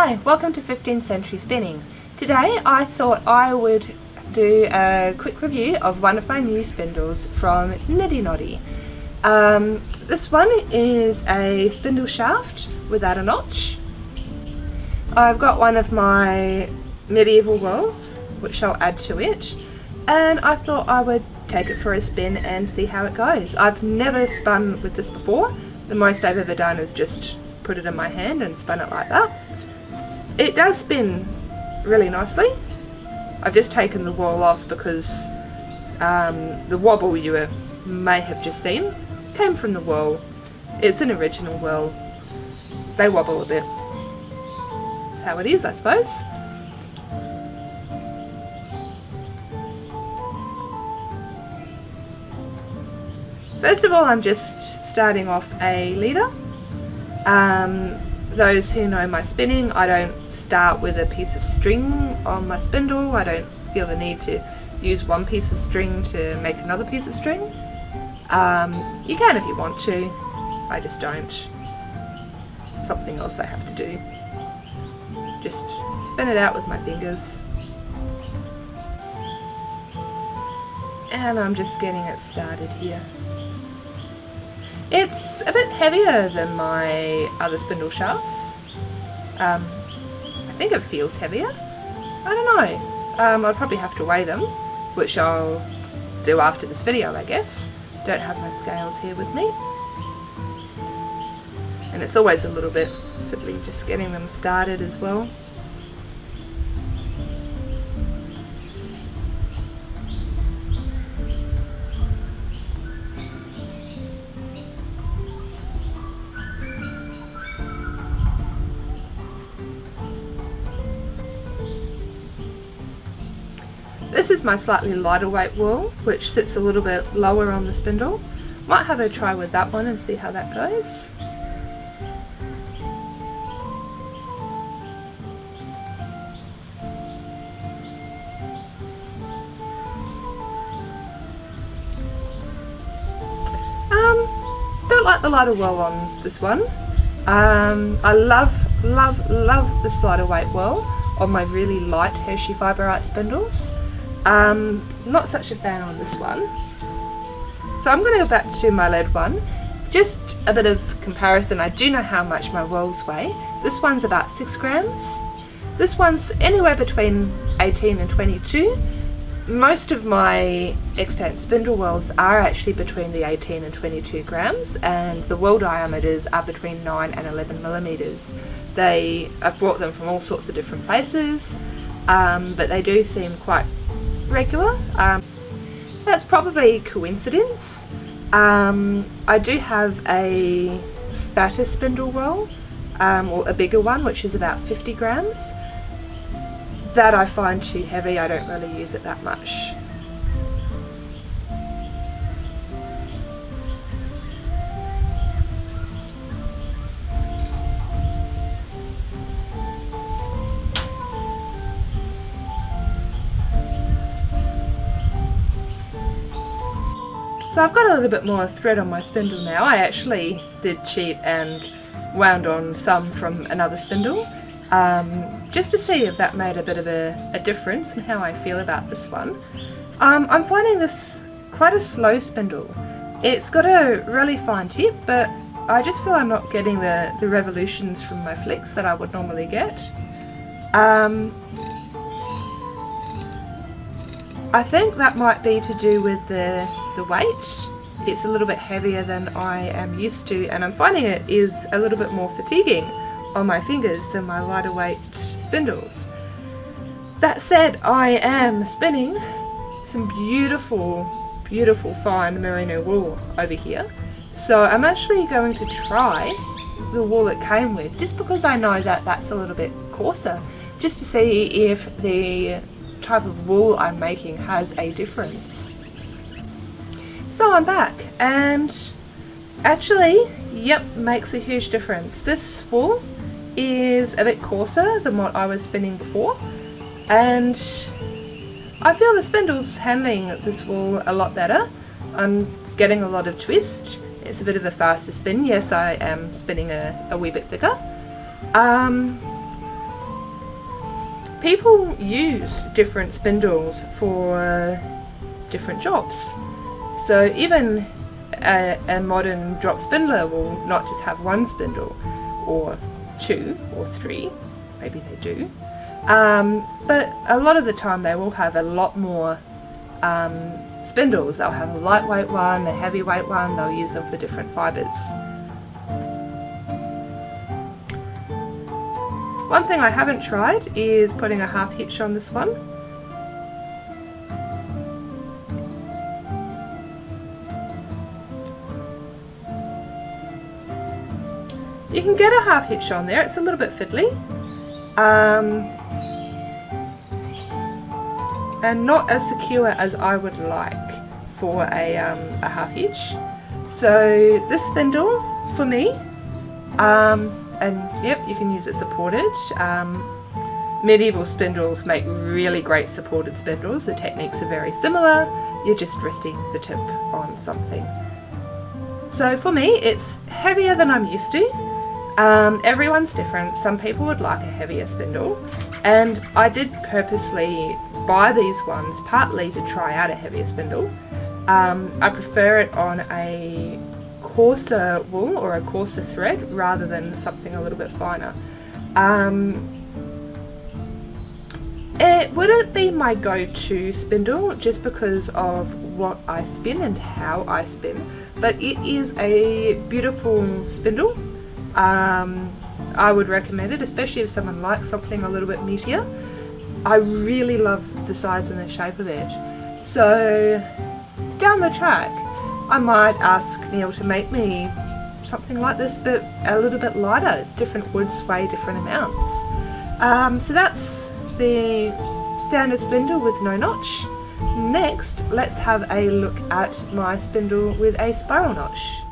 Hi, welcome to 15th Century Spinning. Today I thought I would do a quick review of one of my new spindles from Niddy Noddy. This one is a spindle shaft without a notch. I've got one of my medieval wells, which I'll add to it, and I thought I would take it for a spin and see how it goes. I've never spun with this before. The most I've ever done is just put it in my hand and spun it like that. It does spin really nicely. I've just taken the wall off because the wobble you may have just seen came from the wall. It's an original well. They wobble a bit. That's how it is, I suppose. First of all, I'm just starting off a leader. Those who know my spinning, I don't start with a piece of string on my spindle. I don't feel the need to use one piece of string to make another piece of string. You can if you want to, I just don't. Something else I have to do. Just spin it out with my fingers. And I'm just getting it started here. It's a bit heavier than my other spindle shafts. I think it feels heavier. I don't know. I'll probably have to weigh them, which I'll do after this video, I guess. Don't have my scales here with me. And it's always a little bit fiddly just getting them started as well. This is my slightly lighter weight wool, which sits a little bit lower on the spindle. Might have a try with that one and see how that goes. Don't like the lighter wool on this one. I love this lighter weight wool on my really light Hershey fibre spindles. Not such a fan on this one. So I'm going to go back to my lead one. Just a bit of comparison. I do know how much my wells weigh. This one's about 6 grams. This one's anywhere between 18 and 22. Most of my extant spindle wells are actually between the 18 and 22 grams, and the well diameters are between 9 and 11 millimeters. I've brought them from all sorts of different places, but they do seem quite regular. That's probably coincidence. I do have a fatter spindle well, or a bigger one, which is about 50 grams. That I find too heavy. I don't really use it that much. So I've got a little bit more thread on my spindle now. I actually did cheat and wound on some from another spindle, just to see if that made a bit of a difference in how I feel about this one. I'm finding this quite a slow spindle. It's got a really fine tip, but I just feel I'm not getting the revolutions from my flicks that I would normally get. I think that might be to do with the weight. It's a little bit heavier than I am used to, and I'm finding it is a little bit more fatiguing on my fingers than my lighter weight spindles. That said, I am spinning some beautiful fine merino wool over here, so I'm actually going to try the wool it came with, just because I know that that's a little bit coarser, just to see if the type of wool I'm making has a difference. So I'm back, and actually, yep, makes a huge difference. This wool is a bit coarser than what I was spinning before, and I feel the spindle's handling this wool a lot better. I'm getting a lot of twist. It's a bit of a faster spin. Yes, I am spinning a wee bit thicker. people use different spindles for different jobs. So even a modern drop spindler will not just have one spindle, or 2 or 3, maybe they do, but a lot of the time they will have a lot more spindles. They'll have a lightweight one, a heavyweight one, they'll use them for different fibres. One thing I haven't tried is putting a half hitch on this one. You can get a half hitch on there, it's a little bit fiddly, and not as secure as I would like for a half hitch. So this spindle, for me, and yep, you can use it supported. Medieval spindles make really great supported spindles. The techniques are very similar, you're just resting the tip on something. So for me, it's heavier than I'm used to. Everyone's different. Some people would like a heavier spindle, and I did purposely buy these ones partly to try out a heavier spindle. I prefer it on a coarser wool or a coarser thread rather than something a little bit finer. It wouldn't be my go-to spindle just because of what I spin and how I spin, but it is a beautiful spindle. I would recommend it, especially if someone likes something a little bit meatier. I really love the size and the shape of it. So down the track I might ask Neil to make me something like this, but a little bit lighter. Different woods weigh different amounts. So that's the standard spindle with no notch. Next, let's have a look at my spindle with a spiral notch.